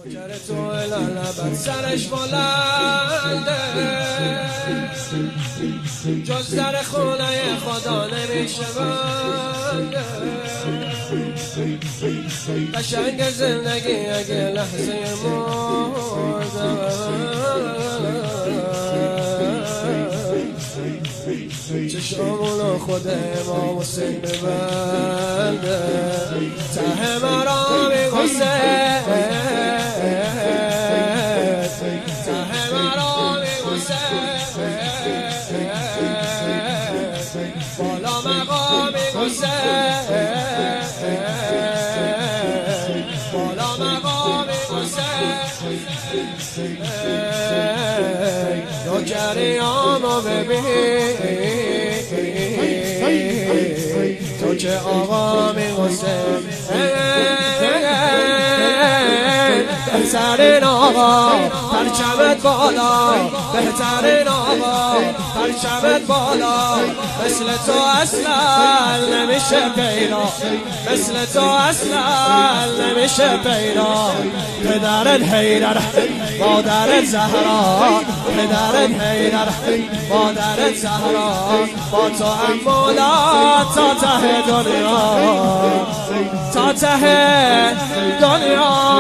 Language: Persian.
نوکر تو لالبت سرش بلنده، جز در خونه خدا نمیشه بنده. قشنگ زندگی اگه لحظه مرده، چشمونو خود امام حسین ببنده. ته مرا میگسه، ته مرا میگسه، بالا مقام میگسه، بالا مقام میگسه. نوکریامو ببین تو که آقا میگسه. بهترین آقا پرچمت بالا، بهترین آقا پرچمت بالا. مثل تو اصلا نمیشه پیدا، مثل تو اصلا نمیشه پیدا. پدرت حیدر، مادرت زهرا، پدرت حیدر، مادرت زهرا. با تو هم مولا تا ته دنیا، تا ته دنیا.